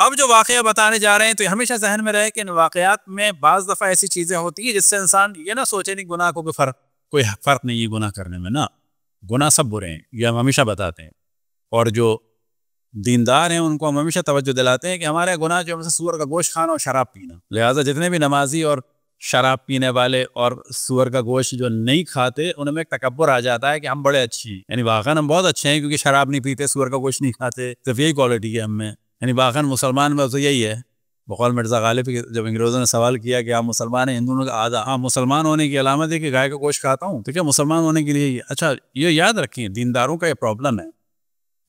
اب جو واقعہ بتانے جا رہے ہیں تو ہمیشہ ذہن میں رہے کہ ان واقعات میں بعض دفعہ ایسی چیزیں ہوتی ہیں جس سے انسان یہ نہ سوچے نہیں گناہ کو کوئی فرق نہیں ہے گناہ کرنے میں، نہ گناہ سب برے ہیں، یہ ہم ہمیشہ بتاتے ہیں. اور جو دیندار ہیں ان کو ہم ہمیشہ توجہ دلاتے ہیں کہ ہمارے گناہ جو سور کا گوشت کھانا اور شراب پینا، لہٰذا جتنے بھی نمازی اور شراب پینے والے اور سور کا گوشت جو نہیں کھاتے ان میں ایک تکبر آ جاتا ہے کہ ہم بڑے اچھے ہیں، یعنی واقعاً ہم بہت اچھے ہیں کیونکہ شراب نہیں پیتے، سور کا گوشت نہیں کھاتے، صرف یہی کوالٹی ہے ہم میں. یعنی واقعاً مسلمان میں تو یہی ہے. بقول مرزا غالب جب انگریزوں نے سوال کیا کہ آپ مسلمان ہیں، ہندوؤں کا آدھا ہاں مسلمان ہونے کی علامت ہے کہ گائے کا گوشت کھاتا ہوں، تو کیا مسلمان ہونے کے لیے اچھا یہ یاد رکھیں دینداروں کا یہ پرابلم ہے.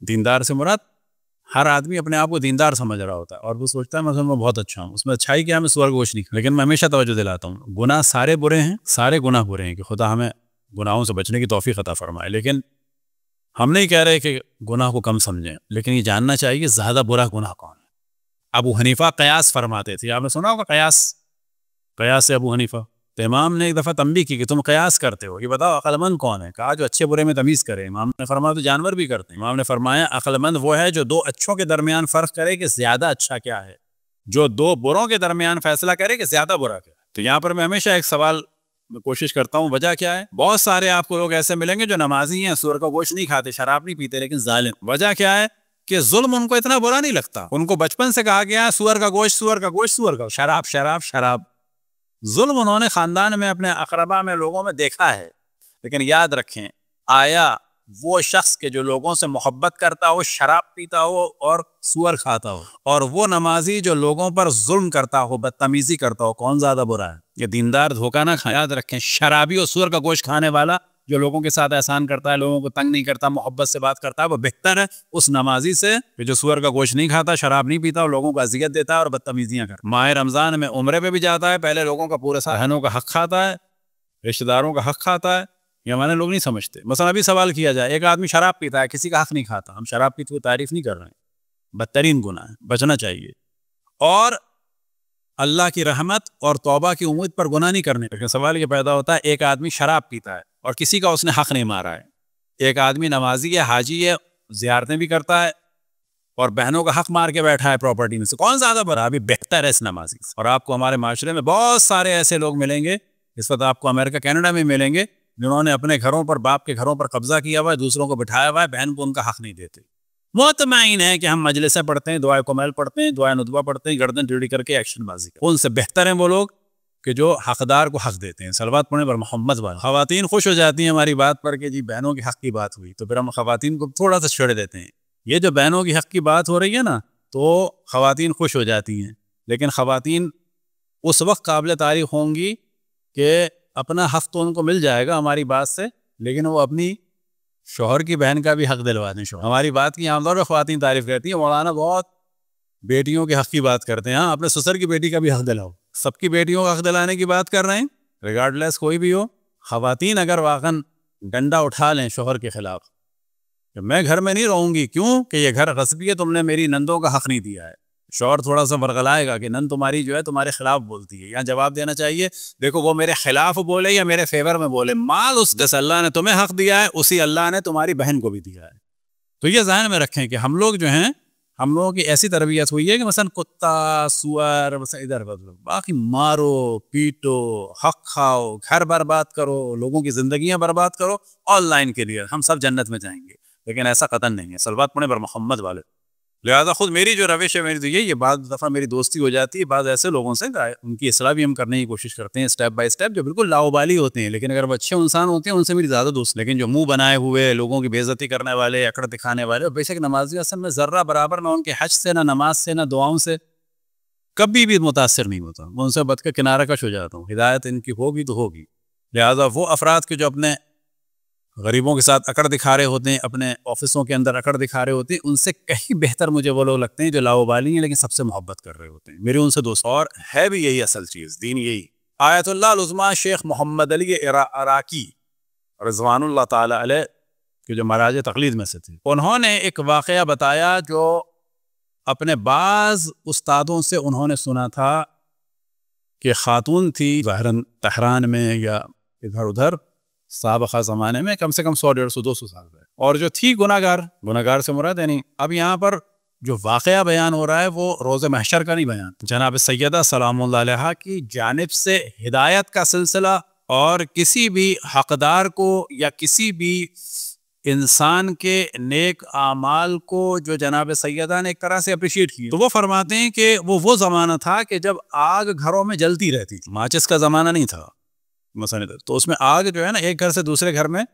دیندار سے مراد ہر آدمی اپنے آپ کو دیندار سمجھ رہا ہوتا ہے اور وہ سوچتا ہے میں بہت اچھا ہوں، اس میں اچھائی کیا ہے، میں سور گوشت نہیں. لیکن میں ہمیشہ توجہ دلاتا ہوں گناہ سارے برے ہیں، سارے گناہ برے ہیں کہ خدا ہمیں گناہوں سے بچنے کی توفیق عطا فرمائے. لیکن ہم نہیں کہہ رہے کہ گناہ کو کم سمجھیں، لیکن یہ جاننا چاہیے زیادہ برا گناہ کون ہے. ابو حنیفہ قیاس فرماتے تھے، آپ نے سنا ہوگا قیاس سے ابو حنیفہ. تو امام نے ایک دفعہ تنبیہ کی کہ تم قیاس کرتے ہو، یہ بتاؤ عقل مند کون ہے؟ کہا جو اچھے برے میں تمیز کرے. امام نے فرمایا تو جانور بھی کرتے ہیں. امام نے فرمایا عقل مند وہ ہے جو دو اچھوں کے درمیان فرق کرے کہ زیادہ اچھا کیا ہے، جو دو بروں کے درمیان فیصلہ کرے کہ زیادہ برا کیا ہے. تو یہاں پر میں ہمیشہ ایک سوال میں کوشش کرتا ہوں، وجہ کیا ہے؟ بہت سارے آپ کو لوگ ایسے ملیں گے جو نمازی ہیں، سور کا گوشت نہیں کھاتے، شراب نہیں پیتے، لیکن ظالم. وجہ کیا ہے؟ کہ ظلم ان کو اتنا برا نہیں لگتا. ان کو بچپن سے کہا گیا سور کا گوشت، سور کا گوشت، سور کا، شراب شراب شراب. ظلم انہوں نے خاندان میں اپنے اقربا میں لوگوں میں دیکھا ہے. لیکن یاد رکھیں آیا وہ شخص کے جو لوگوں سے محبت کرتا ہو، شراب پیتا ہو اور سور کھاتا ہو، اور وہ نمازی جو لوگوں پر ظلم کرتا ہو، بدتمیزی کرتا ہو، کون زیادہ برا ہے؟ یہ دیندار دھوکہ نہ کھائے. یاد رکھیں شرابی اور سور کا گوشت کھانے والا جو لوگوں کے ساتھ احسان کرتا ہے، لوگوں کو تنگ نہیں کرتا، محبت سے بات کرتا ہے، وہ بہتر ہے اس نمازی سے کہ جو سور کا گوشت نہیں کھاتا، شراب نہیں پیتا اور لوگوں کو اذیت دیتا ہے اور بدتمیزیاں کرتا ہے. ماہ رمضان میں عمرے پہ بھی جاتا ہے، پہلے لوگوں کا پورے ساتھ بہنوں کا حق کھاتا ہے، رشتہ داروں کا حق کھاتا ہے. یہ ہمارے لوگ نہیں سمجھتے. مثلا ابھی سوال کیا جائے ایک آدمی شراب پیتا ہے، کسی کا حق نہیں کھاتا. ہم شراب پیتے ہوئے تعریف نہیں کر رہے ہیں، بدترین گناہ ہے، بچنا چاہیے. اور اللہ کی رحمت اور توبہ کی امید پر گناہ نہیں کرنے. لیکن سوال یہ پیدا ہوتا ہے ایک آدمی شراب پیتا ہے اور کسی کا اس نے حق نہیں مارا ہے. ایک آدمی نمازی ہے، حاجی ہے، زیارتیں بھی کرتا ہے اور بہنوں کا حق مار کے بیٹھا ہے پراپرٹی میں سے، کون زیادہ برا؟ ابھی بہتر ہے اس نمازی سے. اور آپ کو ہمارے معاشرے میں بہت سارے ایسے لوگ ملیں گے، اس وقت آپ کو امریکہ کینیڈا میں ملیں گے، جنہوں نے اپنے گھروں پر، باپ کے گھروں پر قبضہ کیا ہوا ہے، دوسروں کو بٹھایا ہوا ہے، بہن کو ان کا حق نہیں دیتے. مطمئن ہے کہ ہم مجلسیں پڑھتے ہیں، دعائے کمیل پڑھتے ہیں، دعائے ندوہ پڑھتے ہیں، گردن ٹیڑھی کر کے ایکشن بازی کرتے ہیں. ان سے بہتر ہیں وہ لوگ کہ جو حقدار کو حق دیتے ہیں. صلوات پڑھنے پر محمد والے. خواتین خوش ہو جاتی ہیں ہماری بات پر کہ جی بہنوں کے حق کی بات ہوئی، تو پھر ہم خواتین کو تھوڑا سا چھیڑ دیتے ہیں. یہ جو بہنوں کی حق کی بات ہو رہی ہے نا، تو خواتین خوش ہو جاتی ہیں، لیکن خواتین اس وقت قابل تعریف ہوں گی کہ اپنا حق تو ان کو مل جائے گا ہماری بات سے، لیکن وہ اپنی شوہر کی بہن کا بھی حق دلوا دیں. شوہر ہماری بات کی عام طور پہ خواتین تعریف کرتی ہیں، مولانا بہت بیٹیوں کے حق کی بات کرتے ہیں. ہاں اپنے سسر کی بیٹی کا بھی حق دلاؤ. سب کی بیٹیوں کا حق دلانے کی بات کر رہے ہیں، ریگارڈ لیس کوئی بھی ہو. خواتین اگر واقعاً ڈنڈا اٹھا لیں شوہر کے خلاف کہ میں گھر میں نہیں رہوں گی، کیوں کہ یہ گھر غصبی ہے، تم نے میری نندوں کا حق نہیں دیا ہے. شوہر تھوڑا سا ورغلائے گا کہ نند تمہاری جو ہے تمہارے خلاف بولتی ہے. یہاں جواب دینا چاہیے دیکھو وہ میرے خلاف بولے یا میرے فیور میں بولے، مال اس جس اللہ نے تمہیں حق دیا ہے اسی اللہ نے تمہاری بہن کو بھی دیا ہے. تو یہ ذہن میں رکھیں کہ ہم لوگ جو ہیں، ہم لوگوں کی ایسی تربیت ہوئی ہے کہ مثلا کتا، سور، مثلا ادھر بدلو، باقی مارو پیٹو، حق کھاؤ، گھر برباد کرو، لوگوں کی زندگیاں برباد کرو آن لائن کے لیے، ہم سب جنت میں جائیں گے. لیکن ایسا قطعاً نہیں ہے. صلوات پڑھنے پر محمد والے. لہٰذا خود میری جو روش ہے میری تو یہ بعض دفعہ میری دوستی ہو جاتی ہے بعض ایسے لوگوں سے، ان کی اصلاح بھی ہم کرنے کی کوشش کرتے ہیں اسٹیپ بائی اسٹیپ، جو بالکل لاؤبالی ہوتے ہیں، لیکن اگر وہ اچھے انسان ہوتے ہیں ان سے میری زیادہ دوست. لیکن جو منہ بنائے ہوئے، لوگوں کی بے عزتی کرنے والے، اکڑ دکھانے والے، اور بے شک نمازی اصل میں ذرہ برابر میں ان کے حج سے، نہ نماز سے، نہ دعاؤں سے کبھی بھی متاثر نہیں ہوتا. میں ان سے بد کے کنارہ کش ہو جاتا ہوں. ہدایت ان کی ہوگی تو ہوگی. لہٰذا وہ افراد کے جو اپنے غریبوں کے ساتھ اکڑ دکھا رہے ہوتے ہیں، اپنے آفسوں کے اندر اکڑ دکھا رہے ہوتے ہیں، ان سے کہیں بہتر مجھے وہ لوگ لگتے ہیں جو لاؤبالی ہیں لیکن سب سے محبت کر رہے ہوتے ہیں. میرے ان سے دوست، اور ہے بھی یہی اصل چیز، دین یہی. آیت اللہ العظمیٰ شیخ محمد علی عراقی رضوان اللہ تعالی علیہ کے جو مراج تقلید میں سے تھے، انہوں نے ایک واقعہ بتایا جو اپنے بعض استادوں سے انہوں نے سنا تھا کہ خاتون تھی ظاہراً تہران میں یا ادھر ادھر سابقہ زمانے میں، کم سے کم 100 150 200 سال ہے، اور جو تھی گناہگار سے مراد یعنی اب یہاں پر جو واقعہ بیان ہو رہا ہے وہ روز محشر کا نہیں بیان. جناب سیدہ سلام اللہ علیہا کی جانب سے ہدایت کا سلسلہ اور کسی بھی حقدار کو یا کسی بھی انسان کے نیک اعمال کو جو جناب سیدہ نے ایک طرح سے اپریشیٹ کی، تو وہ فرماتے ہیں کہ وہ زمانہ تھا کہ جب آگ گھروں میں جلتی رہتی تھی. ماچس کا زمانہ نہیں تھا مثلا، تو اس میں آگ جو ہے نا ایک گھر سے دوسرے گھر میں،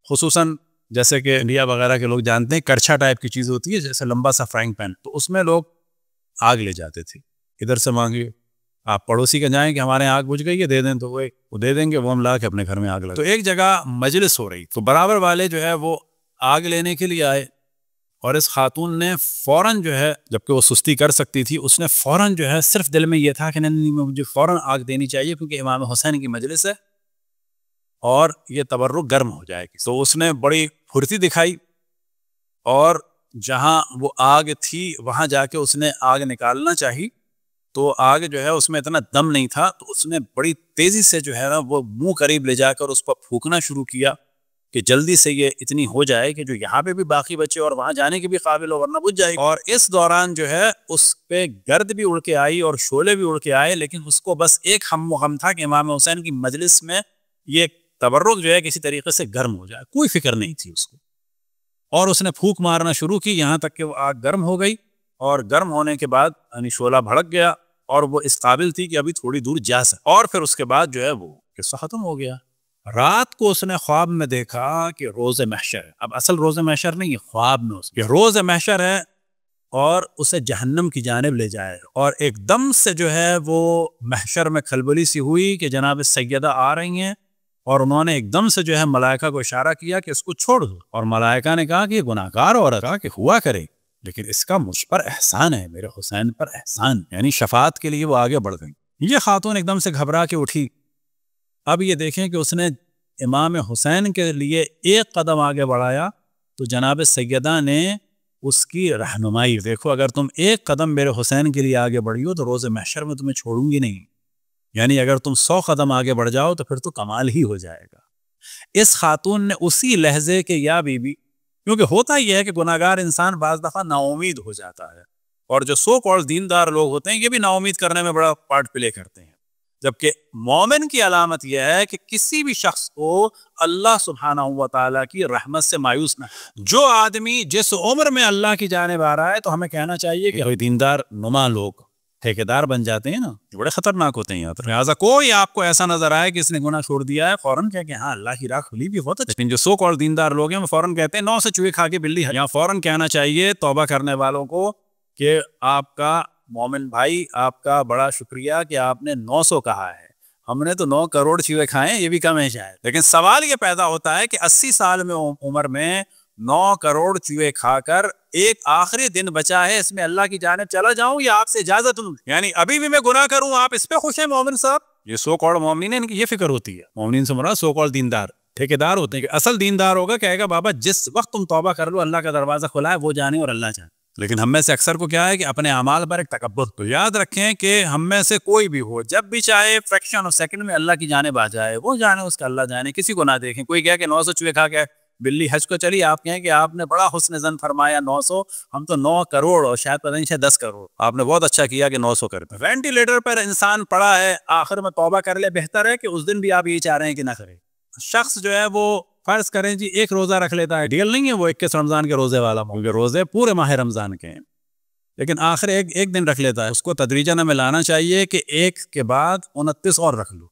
خصوصاً جیسے کہ انڈیا وغیرہ کے لوگ جانتے ہیں کرچھا ٹائپ کی چیز ہوتی ہے جیسے لمبا سا فرائنگ پین، تو اس میں لوگ آگ لے جاتے تھے. ادھر سے مانگے، آپ پڑوسی کے جائیں کہ ہمارے یہاں آگ بجھ گئی ہے دے دیں، تو وہ دے دیں گے، وہ ہم لا کے اپنے گھر میں آگ لگا. تو ایک جگہ مجلس ہو رہی، تو برابر والے جو ہے وہ آگ لینے کے لیے آئے، اور اس خاتون نے فوراً جو ہے، جبکہ وہ سستی کر سکتی تھی، اس نے فوراً جو ہے صرف دل میں یہ تھا کہ نہیں مجھے فوراً آگ دینی چاہیے کیونکہ امام حسین کی مجلس ہے اور یہ تبرک گرم ہو جائے گی. تو اس نے بڑی پھرتی دکھائی اور جہاں وہ آگ تھی وہاں جا کے اس نے آگ نکالنا چاہی، تو آگ جو ہے اس میں اتنا دم نہیں تھا، تو اس نے بڑی تیزی سے جو ہے نا وہ منہ قریب لے جا کر اس پر پھونکنا شروع کیا کہ جلدی سے یہ اتنی ہو جائے کہ جو یہاں پہ بھی باقی بچے اور وہاں جانے کے بھی قابل ہو ورنہ بجھ جائے گی. اور اس دوران جو ہے اس پہ گرد بھی اڑ کے آئی اور شعلے بھی اڑ کے آئے، لیکن اس کو بس ایک ہم و غم تھا کہ امام حسین کی مجلس میں یہ تبرک جو ہے کسی طریقے سے گرم ہو جائے، کوئی فکر نہیں تھی اس کو. اور اس نے پھونک مارنا شروع کی یہاں تک کہ وہ آگ گرم ہو گئی، اور گرم ہونے کے بعد یعنی شعلہ بھڑک گیا اور وہ اس قابل تھی کہ ابھی تھوڑی دور جا سکے. اور پھر اس کے بعد جو ہے وہ قصہ ختم ہو گیا. رات کو اس نے خواب میں دیکھا کہ روز محشر ہے. اب اصل روز محشر نہیں، یہ خواب میں اس کے روز محشر ہے اور اسے جہنم کی جانب لے جائے. اور ایک دم سے جو ہے وہ محشر میں کھلبلی سی ہوئی کہ جناب سیدہ آ رہی ہیں، اور انہوں نے ایک دم سے جو ہے ملائکہ کو اشارہ کیا کہ اس کو چھوڑ دو. اور ملائکہ نے کہا کہ یہ گناہ گار عورت ہے کہ ہوا کرے، لیکن اس کا مجھ پر احسان ہے، میرے حسین پر احسان، یعنی شفاعت کے لیے وہ آگے بڑھ گئی. یہ خاتون ایک دم سے گھبرا کے اٹھی. اب یہ دیکھیں کہ اس نے امام حسین کے لیے ایک قدم آگے بڑھایا تو جناب سیدہ نے اس کی رہنمائی. دیکھو اگر تم ایک قدم میرے حسین کے لیے آگے بڑھی ہو تو روز محشر میں تمہیں چھوڑوں گی نہیں، یعنی اگر تم 100 قدم آگے بڑھ جاؤ تو پھر تو کمال ہی ہو جائے گا. اس خاتون نے اسی لہجے کے یا بی بی، کیونکہ ہوتا یہ ہے کہ گناہ گار انسان بعض دفعہ نا امید ہو جاتا ہے، اور جو سو کالڈ دیندار لوگ ہوتے ہیں یہ بھی نا امید کرنے میں بڑا پارٹ پلے کرتے ہیں. جبکہ مومن کی علامت یہ ہے کہ کسی بھی شخص کو اللہ سبحانہ و تعالیٰ کی رحمت سے مایوس نہ. جو آدمی جس عمر میں اللہ کی جانب آ رہا ہے تو ہمیں کہنا چاہیے کہ دیندار نما لوگ ٹھیکیدار بن جاتے ہیں نا، بڑے خطرناک ہوتے ہیں. لہٰذا کوئی آپ کو ایسا نظر آئے کہ اس نے گناہ چھوڑ دیا ہے، فوراً کہہ کہ ہاں اللہ کی راہ کھلی بھی ہوتا ہے. لیکن جو سو کال دیندار لوگ ہیں وہ فوراً کہتے ہیں 9 سے چوہے کھا کے بلی ہے. یہاں فوراً کہنا چاہیے توبہ کرنے والوں کو کہ آپ کا مومن بھائی آپ کا بڑا شکریہ کہ آپ نے 900 کہا ہے، ہم نے تو 9 کروڑ چوہے کھائے ہیں، یہ بھی کم ہے شاید. لیکن سوال یہ پیدا ہوتا ہے کہ 80 سال میں عمر میں 9 کروڑ چوہے کھا کر ایک آخری دن بچا ہے، اس میں اللہ کی جانب چلا جاؤں یا آپ سے اجازت لوں، یعنی ابھی بھی میں گناہ کروں، آپ اس پہ خوش ہیں مومن صاحب؟ یہ سو کروڑ مومنین ہیں، ان کی یہ فکر ہوتی ہے. مومنین سے مراد سو کروڑ دیندار ٹھیکیدار ہوتے ہیں کہ اصل دیندار ہوگا کہے گا بابا جس وقت تم توبہ کر لو اللہ کا دروازہ کھلا ہے، وہ جانے اور اللہ جانے. لیکن ہم میں سے اکثر کو کیا ہے کہ اپنے اعمال پر ایک تکبر. تو یاد رکھیں کہ ہم میں سے کوئی بھی ہو جب بھی چاہے فریکشن آف سیکنڈ میں اللہ کی جانب آ جائے، وہ جانے اس کا اللہ جانے، کسی کو نہ دیکھیں. کوئی کہے کہ 900 چوہے کھا کے بلی حج کو چلی، آپ کہیں کہ آپ نے بڑا حسن زن فرمایا 900، ہم تو 9 کروڑ اور شاید پتہ نہیں شاید 10 کروڑ، آپ نے بہت اچھا کیا کہ 900 کر. وینٹیلیٹر پر انسان پڑا ہے، آخر میں توبہ کر لے، بہتر ہے کہ اس دن بھی آپ یہ چاہ رہے ہیں کہ نہ کرے. شخص جو ہے وہ فرض کریں جی ایک روزہ رکھ لیتا ہے، ڈیل نہیں ہے وہ 21 رمضان کے روزے والا، کیونکہ روزے پورے ماہ رمضان کے ہیں، لیکن آخر ایک دن رکھ لیتا ہے. اس کو تدریجاً ہمیں لانا چاہیے کہ ایک کے بعد 29 اور رکھ لو،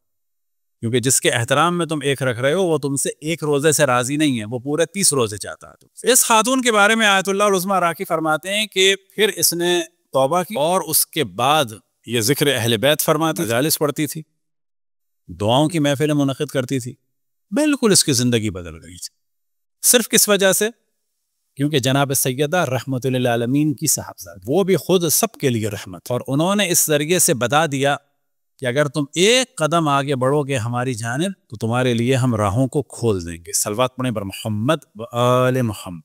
کیونکہ جس کے احترام میں تم ایک رکھ رہے ہو وہ تم سے ایک روزے سے راضی نہیں ہے، وہ پورے 30 روزے چاہتا ہے. اس خاتون کے بارے میں آیت اللہ العظمیٰ راکی فرماتے ہیں کہ پھر اس نے توبہ کی اور اس کے بعد یہ ذکر اہل بیت فرماتے، مجالس پڑھتی تھی، دعاؤں کی محفلیں منعقد کرتی تھی. بالکل اس کی زندگی بدل گئی تھی. صرف کس وجہ سے؟ کیونکہ جناب سیدہ رحمت للعالمین کی صاحبزاد، وہ بھی خود سب کے لیے رحمت، اور انہوں نے اس ذریعے سے بتا دیا کہ اگر تم ایک قدم آگے بڑھو گے ہماری جانب تو تمہارے لیے ہم راہوں کو کھول دیں گے. صلوات پڑھیں بر محمد و آل محمد.